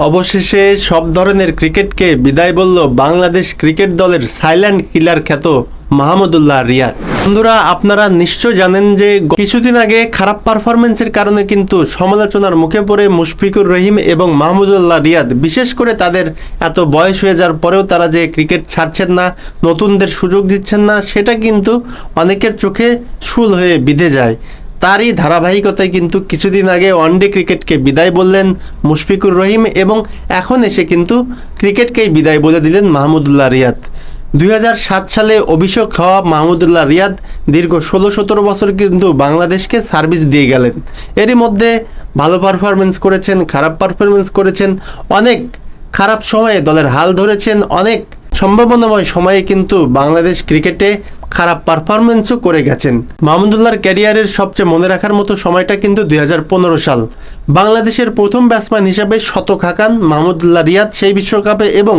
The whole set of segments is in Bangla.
অবশেষে সব ধরনের ক্রিকেটকে বিদায় বলল বাংলাদেশ ক্রিকেট দলের সাইলেন্ট কিলার খ্যাত মাহমুদুল্লাহ রিয়াদ। বন্ধুরা, আপনারা নিশ্চয় জানেন যে কিছুদিন আগে খারাপ পারফরমেন্সের কারণে কিন্তু সমালোচনার মুখে পড়ে মুশফিকুর রহিম এবং মাহমুদুল্লাহ রিয়াদ, বিশেষ করে তাদের এত বয়স হয়ে যাওয়ার পরেও তারা যে ক্রিকেট ছাড়ছেন না, নতুনদের সুযোগ দিচ্ছেন না, সেটা কিন্তু অনেকের চোখে শুল হয়ে বিঁধে যায়। তারই ধারাবাহিকতায় কিন্তু কিছুদিন আগে ওয়ানডে ক্রিকেটকে বিদায় বললেন মুশফিকুর রহিম এবং এখন এসে কিন্তু ক্রিকেটকেই বিদায় বলে দিলেন মাহমুদুল্লাহ রিয়াদ। 2007 সালে অভিষেক হওয়া মাহমুদুল্লাহ রিয়াদ দীর্ঘ 16-17 বছর কিন্তু বাংলাদেশকে সার্ভিস দিয়ে গেলেন। এরই মধ্যে ভালো পারফরমেন্স করেছেন, খারাপ পারফরমেন্স করেছেন, অনেক খারাপ সময়ে দলের হাল ধরেছেন, অনেক সম্ভাবনাময় সময়ে কিন্তু বাংলাদেশ ক্রিকেটে খারাপ পারফরমেন্সও করে গেছেন। মাহমুদুল্লাহর ক্যারিয়ারের সবচেয়ে মনে রাখার মতো সময়টা কিন্তু 2015 সাল। বাংলাদেশের প্রথম ব্যাটসম্যান হিসাবে শতক হাঁকান মাহমুদুল্লাহ রিয়াদ সেই বিশ্বকাপে, এবং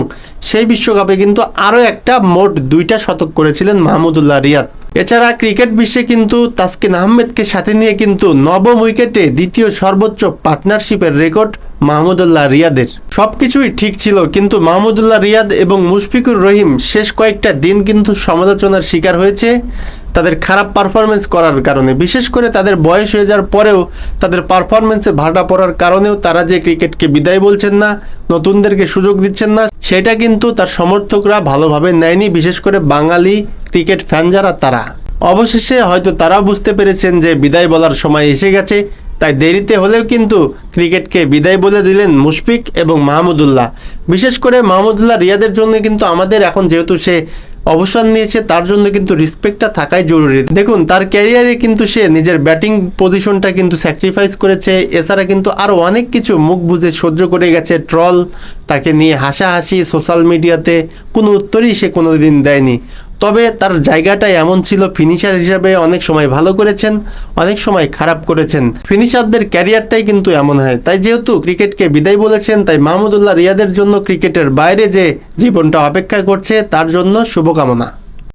সেই বিশ্বকাপে কিন্তু আরও একটা মোট 2টা শতক করেছিলেন মাহমুদুল্লাহ রিয়াদ। এছাড়া ক্রিকেট বিশ্বে কিন্তু তাসকিন আহমেদকে সাথে নিয়ে কিন্তু নবম উইকেটে দ্বিতীয় সর্বোচ্চ পার্টনারশিপের রেকর্ড মাহমুদুল্লাহ রিয়াদের। সব কিছুই ঠিক ছিল, কিন্তু মাহমুদুল্লাহ রিয়াদ এবং মুশফিকুর রহিম শেষ কয়েকটা দিন কিন্তু সমালোচনার শিকার হয়েছে তাদের খারাপ পারফরমেন্স করার কারণে। বিশেষ করে তাদের বয়স হয়ে যাওয়ার পরেও তাদের পারফরমেন্সে ভাটা পড়ার কারণেও তারা যে ক্রিকেটকে বিদায় বলছেন না, নতুনদেরকে সুযোগ দিচ্ছেন না, সেটা কিন্তু তার সমর্থকরা ভালোভাবে নেয়নি, বিশেষ করে বাঙালি ক্রিকেট ফ্যান যারা তারা। অবশেষে হয়তো তারাও বুঝতে পেরেছেন যে বিদায় বলার সময় এসে গেছে, তাই দেরিতে হলেও কিন্তু ক্রিকেটকে বিদায় বলে দিলেন মুশফিক এবং মাহমুদুল্লাহ। বিশেষ করে মাহমুদুল্লাহ রিয়াদের জন্য কিন্তু আমাদের এখন, যেহেতু সে অবসর নিয়েছে, তার জন্য কিন্তু রেসপেক্টটা থাকাই জরুরি। দেখুন, তার ক্যারিয়ারে কিন্তু সে নিজের ব্যাটিং পজিশনটা কিন্তু স্যাক্রিফাইস করেছে, এছাড়া কিন্তু আরও অনেক কিছু মুখ বুঝে সহ্য করে গেছে। ট্রল, তাকে নিয়ে হাসাহাসি সোশ্যাল মিডিয়াতে, কোনো উত্তরই সে কোনোদিন দেয়নি। তবে তার জায়গাটা এমন ছিল, ফিনিশার হিসাবে অনেক সময় ভালো করেছেন, অনেক সময় খারাপ করেছেন। ফিনিশারদের ক্যারিয়ারটাই কিন্তু এমন হয়। তাই যেহেতু ক্রিকেটকে বিদায় বলেছেন, তাই মাহমুদুল্লাহ রিয়াদের জন্য ক্রিকেটের বাইরে যে জীবনটা অপেক্ষা করছে তার জন্য শুভকামনা।